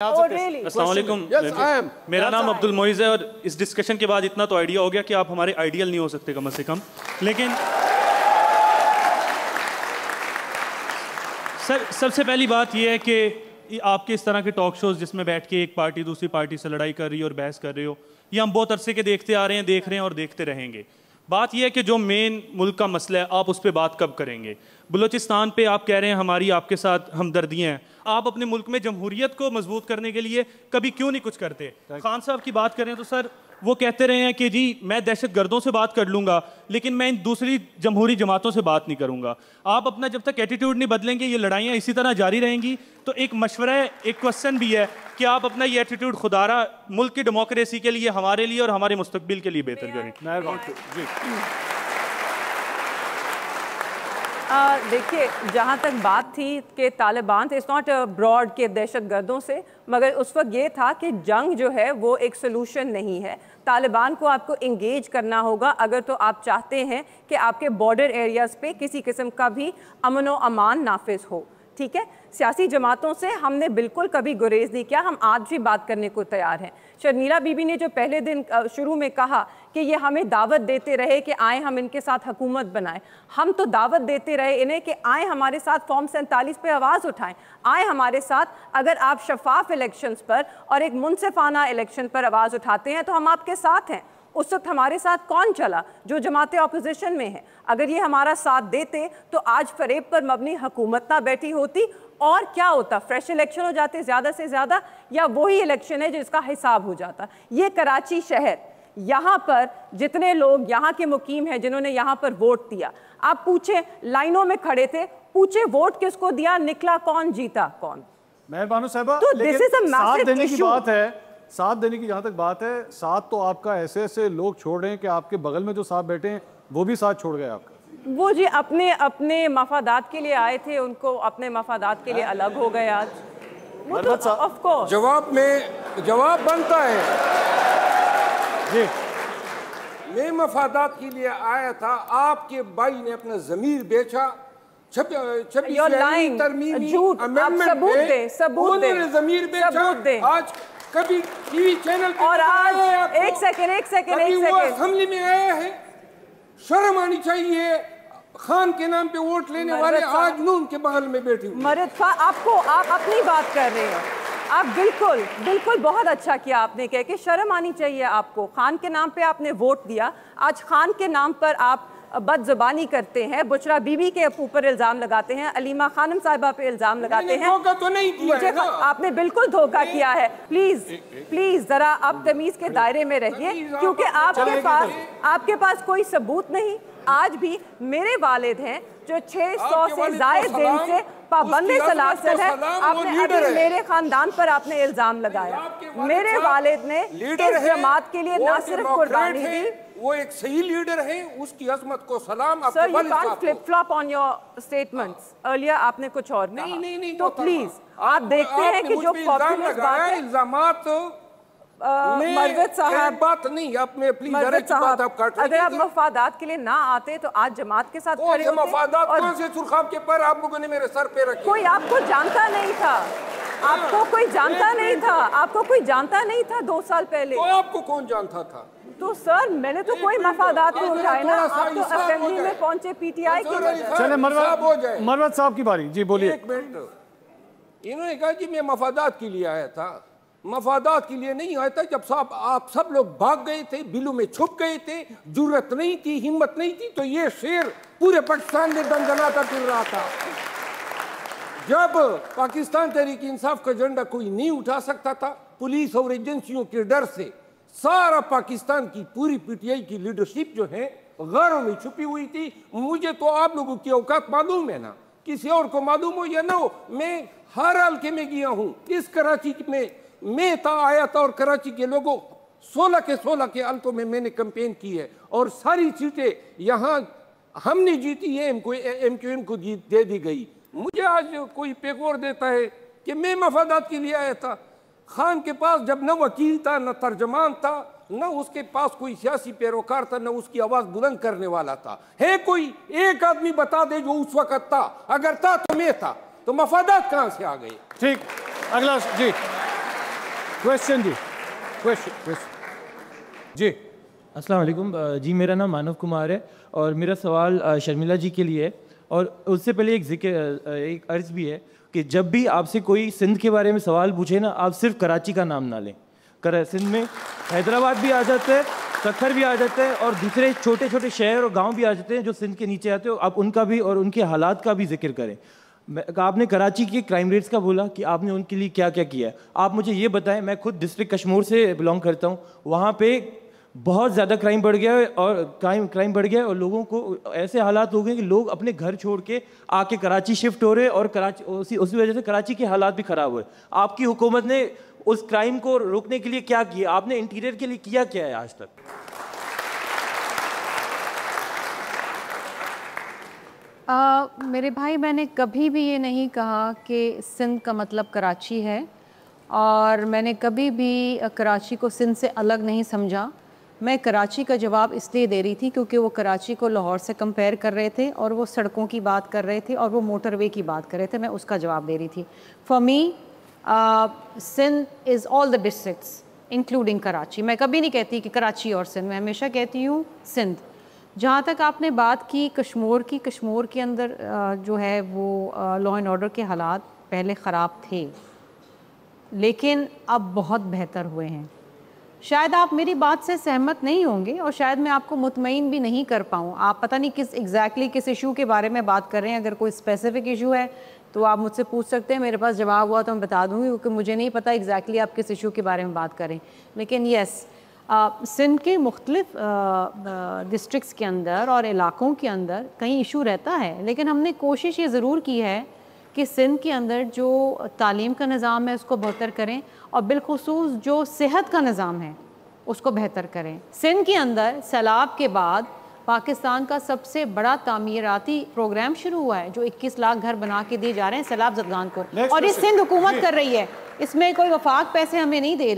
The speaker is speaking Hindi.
अस्सलाम वालेकुम। मेरा नाम अब्दुल मोइज़ है और इस डिस्कशन के बाद इतना तो आइडिया हो गया कि आप हमारे आइडियल नहीं हो सकते कम से कम। लेकिन सर, सबसे पहली बात यह है कि आपके इस तरह के टॉक शोज जिसमें बैठ के एक पार्टी दूसरी पार्टी से लड़ाई कर रही हो और बहस कर रहे हो, ये हम बहुत अरसे के देखते आ रहे हैं, देख रहे हैं और देखते रहेंगे। बात यह है कि जो मेन मुल्क का मसला है, आप उस पर बात कब करेंगे? बलूचिस्तान पे आप कह रहे हैं हमारी आपके साथ हमदर्दियाँ हैं, आप अपने मुल्क में जमहूरियत को मजबूत करने के लिए कभी क्यों नहीं कुछ करते? खान साहब की बात करें तो सर वो कहते रहे हैं कि जी मैं दहशत गर्दों से बात कर लूँगा लेकिन मैं इन दूसरी जमहूरी जमातों से बात नहीं करूँगा। आप अपना जब तक एटीट्यूड नहीं बदलेंगे ये लड़ाइयाँ इसी तरह जारी रहेंगी। तो एक मशवरा है, एक क्वेश्चन भी है कि आप अपना ये एटीट्यूड खुदारा मुल्क की डेमोक्रेसी के लिए, हमारे लिए और हमारे मुस्तकबिल के लिए बेहतर करें। देखिए, जहाँ तक बात थी कि तालिबान, इट्स नॉट ब्रॉड के दहशत गर्दों से, मगर उस वक्त ये था कि जंग जो है वो एक सोल्यूशन नहीं है। तालिबान को आपको इंगेज करना होगा अगर तो आप चाहते हैं कि आपके बॉर्डर एरियाज़ पे किसी किस्म का भी अमन व अमान नाफिज हो। ठीक है, सियासी जमातों से हमने बिल्कुल कभी गुरेज नहीं किया, हम आज भी बात करने को तैयार हैं। शर्मिला बीबी ने जो पहले दिन शुरू में कहा कि ये हमें दावत देते रहे कि आए हम इनके साथ हुकूमत बनाएं, हम तो दावत देते रहे इन्हें कि आए हमारे साथ फॉर्म 47 पे आवाज़ उठाएं, आए हमारे साथ। अगर आप शफाफ इलेक्शंस पर और एक मुनसिफाना इलेक्शन पर आवाज़ उठाते हैं तो हम आपके साथ हैं। उस वक्त हमारे साथ कौन चला? जो जमातें ऑपोजिशन में हैं। अगर ये हमारा साथ देते तो आज फरेब पर मबनी हुकूमत ना बैठी होती, और क्या होता? फ्रेश इलेक्शन हो जाते ज़्यादा से ज़्यादा, या वही इलेक्शन है जिसका हिसाब हो जाता। ये कराची शहर, यहाँ पर जितने लोग यहाँ के मुकीम हैं जिन्होंने यहाँ पर वोट दिया, आप पूछें, लाइनों में खड़े थे, पूछे वोट किसको दिया, निकला कौन, जीता कौन? मेहरबानो साहबा, तो this is a massive issue. साथ देने की जहाँ तक बात है, साथ तो आपका ऐसे ऐसे लोग छोड़ रहे हैं कि आपके बगल में जो साथ बैठे हैं वो भी साथ छोड़ गए आपका। वो जी अपने अपने मफादात के लिए आए थे, उनको अपने मफादात के लिए अलग हो गए आज। वो तो ऑफ कोर्स जवाब बनता है जी। मैं मफादात के लिए आया था, आपके भाई ने अपना जमीर बेचा। सबूत दे। आज कभी टीवी चैनल पे और आज एक सेकंड असेंबली में आया है, शर्म आनी चाहिए। खान के नाम पे वोट लेने वाले आज नून के बगल में बैठे हुए। मरद आपको, आप अपनी बात कर रहे हैं, आप बिल्कुल बिल्कुल बहुत अच्छा किया आपने कह के, शर्म आनी चाहिए आपको। खान के नाम पे आपने वोट दिया, आज खान के नाम पर आप बदजुबानी करते हैं, बुशरा बीबी के ऊपर इल्जाम लगाते हैं, अलीमा खानम साहिबा पे इल्जाम लगाते हैं। धोखा तो नहीं किया है ना? आपने बिल्कुल धोखा किया है। प्लीज जरा आप तमीज के दायरे में रहिए, क्योंकि आपके पास कोई सबूत नहीं। आज भी मेरे वालिद हैं जो 600 से जायद दिन से पाबंदी सलासल है, आपने अभी मेरे खानदान पर आपने इल्जाम लगाया। मेरे वालिद ने इस जमात के लिए ना सिर्फ कुर्बानी दी, वो एक सही लीडर है, उसकी अजमत को सलाम। Sir, you can't flip flop on your statements. Earlier आपने कुछ और कहा। नहीं, तो प्लीज आप देखते हैं कि जो पॉपुलिस्ट बात है, इल्जामात मरवत साहब, बात नहीं, आप में प्लीज अगर आप मफादात के लिए ना आते तो आज जमात के साथ खड़े होते। मफादात कौन से सुरखाब के पर आप लोगों ने मेरे सर पे रखे? कोई आपको जानता नहीं था, आपको कोई जानता नहीं था, आपको कोई जानता नहीं था 2 साल पहले। तो आपको कौन जानता था? तो सर मैंने तो कोई मफादात नहीं उठाए ना, आप तो असेंबली में पहुंचे पीटीआई की वजह। चले मरवत साहब की बारी जी, बोलिए। एक मिनट। इन्होंने कहा जी मैं मफादात के लिए आया था। मफादात के लिए नहीं आया था। जब साहब आप सब लोग भाग गए थे, बिलों में छुप गए थे, जुर्रत नहीं थी, हिम्मत नहीं थी, तो ये शेर पूरे पाकिस्तान में दंदनाता फिर रहा था। जब पाकिस्तान तहरीक इंसाफ का झंडा कोई नहीं उठा सकता था, पुलिस और एजेंसियों के डर से सारा पाकिस्तान की पूरी पीटीआई की लीडरशिप जो है गैरों में छुपी हुई थी। मुझे तो आप लोगों की औकात मालूम है ना, किसी और को मालूम हो या ना हो, मैं हर हल्के में गया हूँ। इस कराची में मैं आया था और कराची के लोगों 16 के हल्कों में मैंने कैंपेन की है और सारी सीटें यहाँ हमने जीती है, MQM को दे दी गई। मुझे आज कोई पेगोर देता है कि मैं मफादात के लिए आया था। खान के पास जब न वकील था, न तर्जमान था, न उसके पास कोई सियासी पैरोकार था, न उसकी आवाज बुलंद करने वाला था। है कोई एक आदमी बता दे जो उस वक्त था? अगर था तो मैं था, तो मफादात कहां से आ गए? ठीक, अगला जी। क्वेश्चन जी, क्वेश्चन जी। अस्सलाम वालेकुम जी, मेरा नाम मानव कुमार है और मेरा सवाल शर्मिला जी के लिए है। और उससे पहले एक अर्ज़ भी है कि जब भी आपसे कोई सिंध के बारे में सवाल पूछे ना, आप सिर्फ कराची का नाम ना लें। सिंध में हैदराबाद भी आ जाता है, सखर भी आ जाता है और दूसरे छोटे छोटे शहर और गांव भी आ जाते हैं जो सिंध के नीचे आते हो। आप उनका भी और उनके हालात का भी जिक्र करें। आपने कराची के क्राइम रेट्स का बोला कि आपने उनके लिए क्या क्या किया है। आप मुझे ये बताएं, मैं खुद डिस्ट्रिक्ट कश्मीर से बिलोंग करता हूँ, वहाँ पे बहुत ज़्यादा क्राइम बढ़ गया है और क्राइम बढ़ गया है और लोगों को ऐसे हालात हो गए कि लोग अपने घर छोड़ के आके कराची शिफ्ट हो रहे हैं और कराची उसी वजह से कराची के हालात भी ख़राब हुए। आपकी हुकूमत ने उस क्राइम को रोकने के लिए क्या किया? आपने इंटीरियर के लिए किया क्या है आज तक? मेरे भाई, मैंने कभी भी ये नहीं कहा कि सिंध का मतलब कराची है और मैंने कभी भी कराची को सिंध से अलग नहीं समझा। मैं कराची का जवाब इसलिए दे रही थी क्योंकि वो कराची को लाहौर से कंपेयर कर रहे थे और वो सड़कों की बात कर रहे थे और वो मोटरवे की बात कर रहे थे। मैं उसका जवाब दे रही थी। For me Sindh is all the districts including Karachi. मैं कभी नहीं कहती कि कराची और सिंध, मैं हमेशा कहती हूँ सिंध। जहाँ तक आपने बात की कश्मीर की, कश्मीर के अंदर जो है वो लॉ एंड ऑर्डर के हालात पहले ख़राब थे लेकिन अब बहुत बेहतर हुए हैं। शायद आप मेरी बात से सहमत नहीं होंगे और शायद मैं आपको मुतमईन भी नहीं कर पाऊँ। आप पता नहीं किस इशू के बारे में बात कर रहे हैं। अगर कोई स्पेसिफिक इशू है तो आप मुझसे पूछ सकते हैं, मेरे पास जवाब हुआ तो मैं बता दूँगी, क्योंकि मुझे नहीं पता एग्जैक्टली आप किस इशू के बारे में बात करें। लेकिन येस, सिंध के मुख्तलिफ डिस्ट्रिक्ट्स के अंदर और इलाकों के अंदर कई इशू रहता है, लेकिन हमने कोशिश ये ज़रूर की है कि सिंध के अंदर जो तालीम का निज़ाम है उसको बेहतर करें और बिलखुसूस जो सेहत का निज़ाम है उसको बेहतर करें। सिंध के अंदर सैलाब के बाद पाकिस्तान का सबसे बड़ा तामीराती प्रोग्राम शुरू हुआ है जो 21 लाख घर बना के दिए जा रहे हैं सैलाब ज़दगान को, और ये सिंध हुकूमत कर रही है। इसमें कोई वफाक पैसे हमें नहीं दे रही।